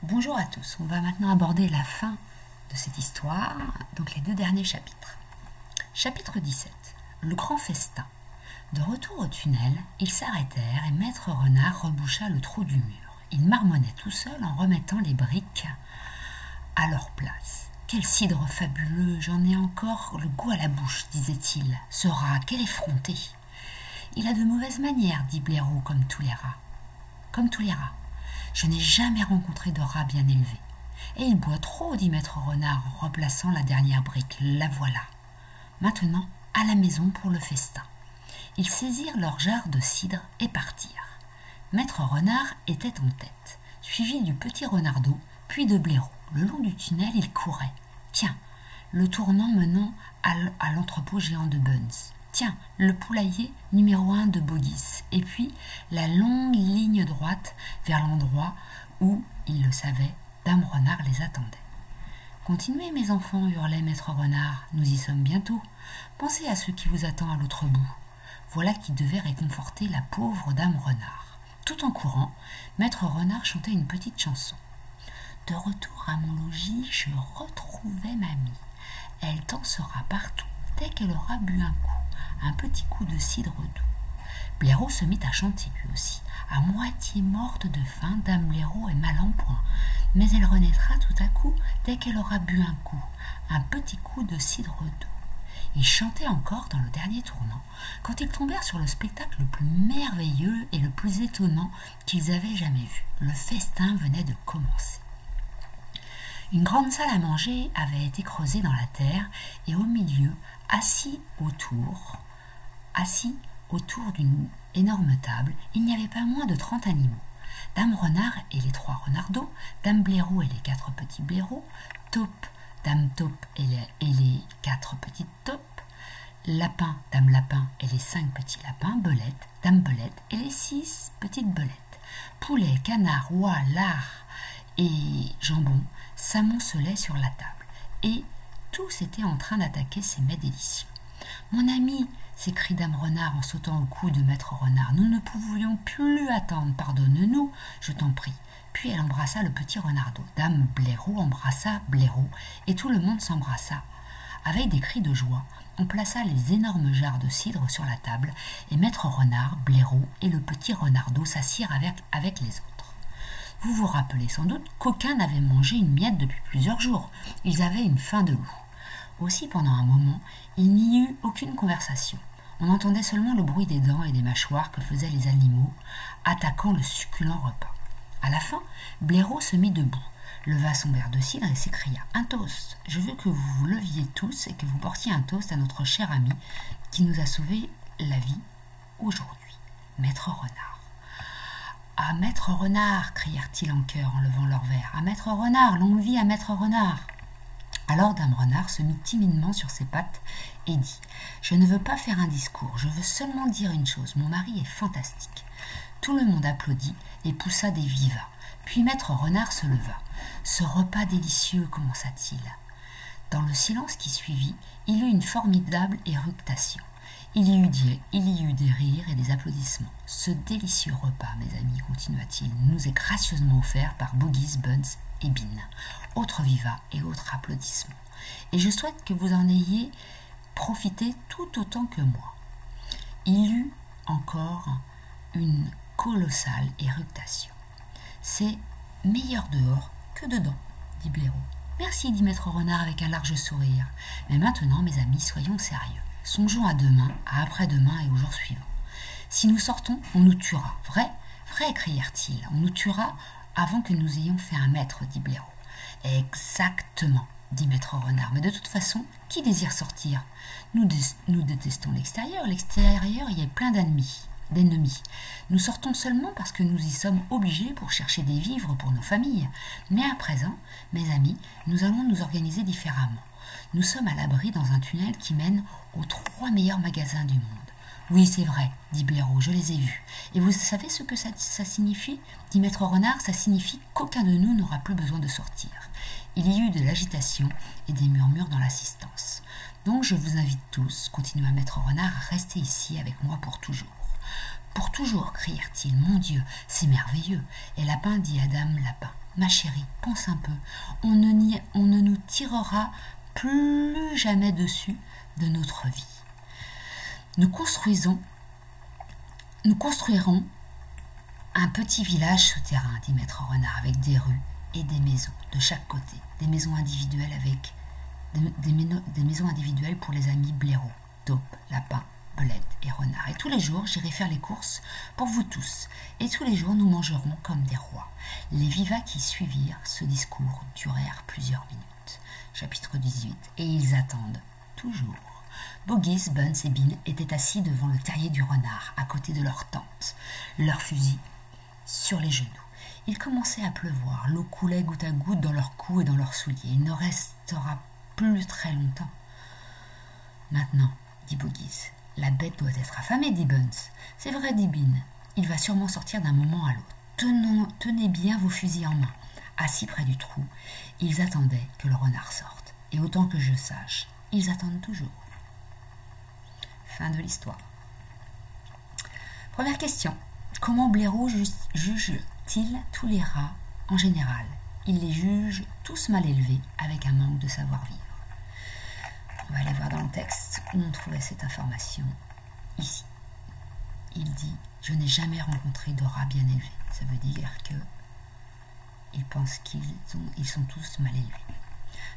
Bonjour à tous, on va maintenant aborder la fin de cette histoire, donc les 2 derniers chapitres. Chapitre 17, le grand festin. De retour au tunnel, ils s'arrêtèrent et Maître Renard reboucha le trou du mur. Il marmonnait tout seul en remettant les briques à leur place. Quel cidre fabuleux, j'en ai encore le goût à la bouche, disait-il. Ce rat, quel effronté. Il a de mauvaises manières, dit Blaireau, comme tous les rats. Comme tous les rats. Je n'ai jamais rencontré de rat bien élevé. Et il boit trop, dit Maître Renard en replaçant la dernière brique. La voilà. Maintenant, à la maison pour le festin. Ils saisirent leur jarre de cidre et partirent. Maître Renard était en tête, suivi du petit Renardeau, puis de Blaireau. Le long du tunnel, il courait. Tiens, le tournant menant à l'entrepôt géant de Buns. Tiens, le poulailler numéro 1 de Boggis. Et puis, la longue ligne droite vers l'endroit où, il le savait, Dame Renard les attendait. « Continuez, mes enfants, hurlait Maître Renard, nous y sommes bientôt. Pensez à ce qui vous attend à l'autre bout. » Voilà qui devait réconforter la pauvre Dame Renard. Tout en courant, Maître Renard chantait une petite chanson. « De retour à mon logis, je retrouvai mamie. Elle dansera partout dès qu'elle aura bu un petit coup de cidre doux. » Blaireau se mit à chanter lui aussi. À moitié morte de faim, Dame Blaireau est mal en point, mais elle renaîtra tout à coup dès qu'elle aura bu un petit coup de cidre doux. Ils chantaient encore dans le dernier tournant, quand ils tombèrent sur le spectacle le plus merveilleux et le plus étonnant qu'ils avaient jamais vu. Le festin venait de commencer. Une grande salle à manger avait été creusée dans la terre et au milieu, assis autour d'une énorme table, il n'y avait pas moins de 30 animaux. Dame Renard et les 3 renardeaux, Dame Blaireau et les 4 petits blaireaux, Taupe, Dame Taupe et les 4 petites taupes, Lapin, Dame Lapin et les 5 petits lapins, Belette, Dame Belette et les 6 petites belettes, Poulet, Canard, Oie, Lard et Jambon s'amoncelaient sur la table, et tous étaient en train d'attaquer ces mets délicieux. « Mon ami !» s'écrie Dame Renard en sautant au cou de Maître Renard. « Nous ne pouvions plus attendre, pardonne-nous, je t'en prie. » Puis elle embrassa le petit Renardeau. Dame Blaireau embrassa Blaireau, et tout le monde s'embrassa. Avec des cris de joie, on plaça les énormes jarres de cidre sur la table, et Maître Renard, Blaireau et le petit Renardeau s'assirent avec les autres. Vous vous rappelez sans doute qu'aucun n'avait mangé une miette depuis plusieurs jours. Ils avaient une faim de loup. Aussi, pendant un moment, il n'y eut aucune conversation. On entendait seulement le bruit des dents et des mâchoires que faisaient les animaux, attaquant le succulent repas. À la fin, Blaireau se mit debout, leva son verre de cidre et s'écria « Un toast. Je veux que vous vous leviez tous et que vous portiez un toast à notre cher ami qui nous a sauvé la vie aujourd'hui, Maître Renard. » « À Maître Renard !» crièrent-ils en chœur en levant leur verre. « À Maître Renard ! Longue vie à Maître Renard !» Alors Dame Renard se mit timidement sur ses pattes et dit « Je ne veux pas faire un discours, je veux seulement dire une chose, mon mari est fantastique. » Tout le monde applaudit et poussa des vivats. Puis Maître Renard se leva. « Ce repas délicieux, commença-t-il. » Dans le silence qui suivit, il eut une formidable éructation. Il y eut des rires et des applaudissements. « Ce délicieux repas, mes amis, continua-t-il, nous est gracieusement offert par Boggis, Buns et Bin. » Autres vivats et autres applaudissements. Et je souhaite que vous en ayez profité tout autant que moi. Il eut encore une colossale éructation. C'est meilleur dehors que dedans, dit Blaireau. Merci, dit Maître Renard avec un large sourire. Mais maintenant, mes amis, soyons sérieux. Songeons à demain, à après-demain et au jour suivant. Si nous sortons, on nous tuera. Vrai, vrai, crièrent-ils. On nous tuera avant que nous ayons fait un maître, dit Blaireau. Exactement, dit Maître Renard. Mais de toute façon, qui désire sortir? Nous détestons l'extérieur. L'extérieur, il y a plein d'ennemis. Nous sortons seulement parce que nous y sommes obligés pour chercher des vivres pour nos familles. Mais à présent, mes amis, nous allons nous organiser différemment. Nous sommes à l'abri dans un tunnel qui mène aux 3 meilleurs magasins du monde. Oui, c'est vrai, dit Blaireau, je les ai vus. Et vous savez ce que ça signifie, dit Maître Renard, ça signifie qu'aucun de nous n'aura plus besoin de sortir. Il y eut de l'agitation et des murmures dans l'assistance. Donc je vous invite tous, continua Maître Renard, à rester ici avec moi pour toujours. Pour toujours, crièrent-ils, mon Dieu, c'est merveilleux. Et Lapin dit à Dame Lapin, Ma chérie, pense un peu. On ne nous tirera plus jamais dessus de notre vie. Nous construirons un petit village souterrain, dit Maître Renard, avec des rues et des maisons de chaque côté. Des maisons individuelles avec des maisons individuelles pour les amis blaireaux, taupes, lapins, belettes et renards. Et tous les jours, j'irai faire les courses pour vous tous. Et tous les jours, nous mangerons comme des rois. Les vivats qui suivirent ce discours durèrent plusieurs minutes. Chapitre 18. Et ils attendent, toujours. Bogies, Buns et Bean étaient assis devant le terrier du renard, à côté de leur tente, leurs fusils sur les genoux. Il commençait à pleuvoir, l'eau coulait goutte à goutte dans leurs cous et dans leurs souliers. Il ne restera plus très longtemps. Maintenant, dit Bogies, la bête doit être affamée, dit Buns. C'est vrai, dit Bean. Il va sûrement sortir d'un moment à l'autre. Tenez bien vos fusils en main. Assis près du trou, ils attendaient que le renard sorte. Et autant que je sache, ils attendent toujours. Fin de l'histoire. Première question. Comment Blaireau juge-t-il tous les rats en général? Il les juge tous mal élevés, avec un manque de savoir-vivre. On va aller voir dans le texte où on trouvait cette information. Ici. Il dit « Je n'ai jamais rencontré de rats bien élevés ». Ça veut dire qu'il pense qu'ils sont tous mal élevés.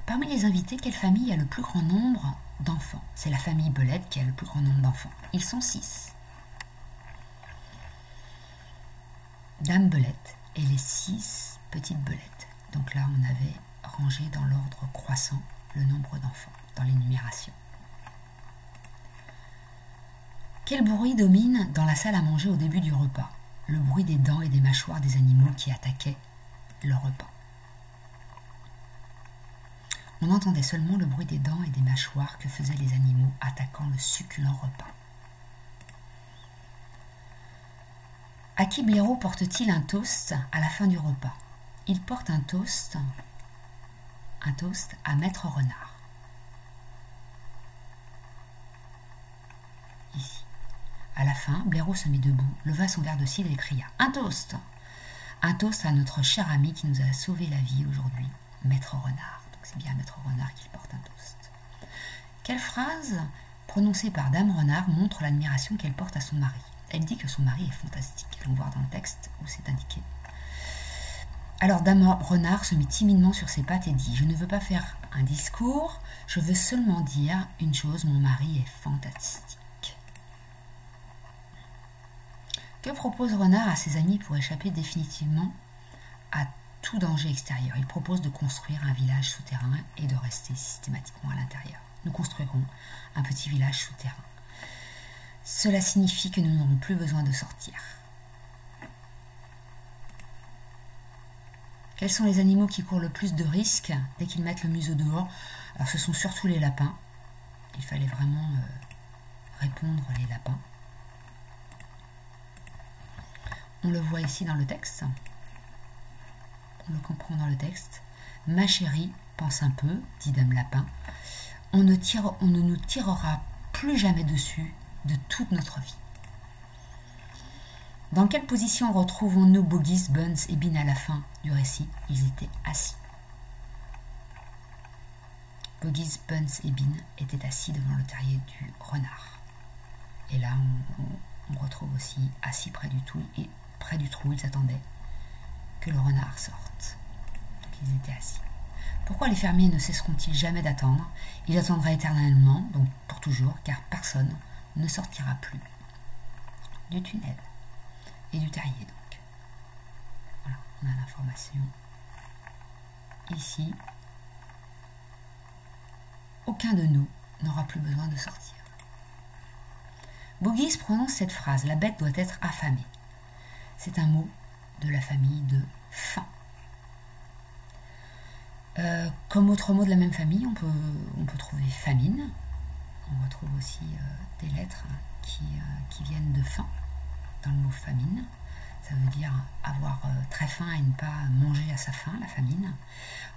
Parmi les invités, quelle famille a le plus grand nombre d'enfants? C'est la famille Belette qui a le plus grand nombre d'enfants. Ils sont 6. Dame Belette et les 6 petites belettes. Donc là, on avait rangé dans l'ordre croissant le nombre d'enfants dans l'énumération. Quel bruit domine dans la salle à manger au début du repas? Le bruit des dents et des mâchoires des animaux qui attaquaient le repas. On entendait seulement le bruit des dents et des mâchoires que faisaient les animaux attaquant le succulent repas. À qui Blaireau porte-t-il un toast à la fin du repas? Il porte un toast à Maître Renard. Ici. À la fin, Blaireau se mit debout, leva son verre de cidre et cria « Un toast ! Un toast à notre cher ami qui nous a sauvé la vie aujourd'hui, Maître Renard. » Donc c'est bien à Maître Renard qu'il porte un toast. Quelle phrase prononcée par Dame Renard montre l'admiration qu'elle porte à son mari? Elle dit que son mari est fantastique. Allons voir dans le texte où c'est indiqué. Alors Dame Renard se mit timidement sur ses pattes et dit « Je ne veux pas faire un discours, je veux seulement dire une chose, mon mari est fantastique. » Que propose Renard à ses amis pour échapper définitivement à tout danger extérieur? Il propose de construire un village souterrain et de rester systématiquement à l'intérieur. Nous construirons un petit village souterrain. Cela signifie que nous n'aurons plus besoin de sortir. Quels sont les animaux qui courent le plus de risques dès qu'ils mettent le museau dehors? Alors ce sont surtout les lapins. Il fallait vraiment répondre les lapins. On le voit ici dans le texte. On le comprend dans le texte. « Ma chérie, pense un peu, dit Dame Lapin. On ne nous tirera plus jamais dessus de toute notre vie. » Dans quelle position retrouvons-nous Bogies, Buns et Bean à la fin du récit? Ils étaient assis. Bogies, Buns et Bean étaient assis devant le terrier du renard. Et là, on retrouve aussi assis près du trou, et près du trou, ils attendaient que le renard sorte. Donc ils étaient assis. Pourquoi les fermiers ne cesseront-ils jamais d'attendre? Ils attendraient éternellement, donc pour toujours, car personne ne sortira plus du tunnel et du terrier. Donc voilà, on a l'information ici. Aucun de nous n'aura plus besoin de sortir. Bogies prononce cette phrase, la bête doit être affamée. C'est un mot de la famille de faim. Comme autre mot de la même famille, on peut trouver famine. On retrouve aussi des lettres qui viennent de faim dans le mot famine. Ça veut dire avoir très faim et ne pas manger à sa faim, la famine.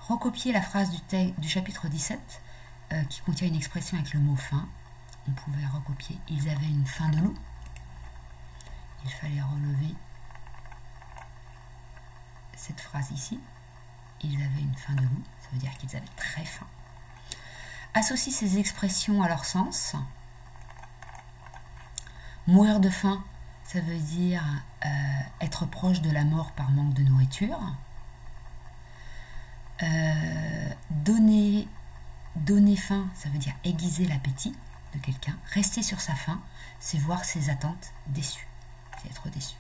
Recopier la phrase du chapitre 17 qui contient une expression avec le mot faim. On pouvait recopier « Ils avaient une faim de loup ». Il fallait relever cette phrase ici. ils avaient une faim de loup, ça veut dire qu'ils avaient très faim. Associe ces expressions à leur sens. Mourir de faim, ça veut dire être proche de la mort par manque de nourriture. Donner faim, ça veut dire aiguiser l'appétit de quelqu'un. Rester sur sa faim, c'est voir ses attentes déçues, c'est être déçu.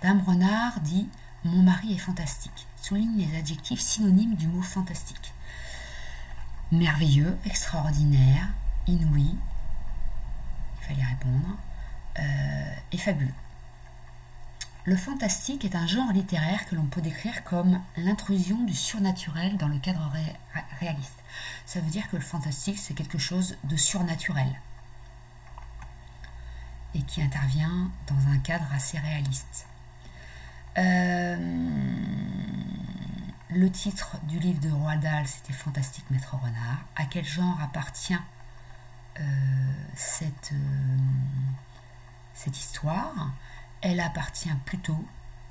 Dame Renard dit « Mon mari est fantastique », souligne les adjectifs synonymes du mot fantastique. Merveilleux, extraordinaire, inouï, il fallait répondre, et fabuleux. Le fantastique est un genre littéraire que l'on peut décrire comme l'intrusion du surnaturel dans le cadre réaliste. Ça veut dire que le fantastique, c'est quelque chose de surnaturel et qui intervient dans un cadre assez réaliste. Le titre du livre de Roald Dahl, c'était Fantastique Maître Renard. À quel genre appartient cette histoire? Elle appartient plutôt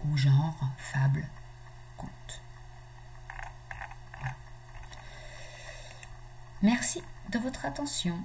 au genre fable, conte. Voilà. Merci de votre attention.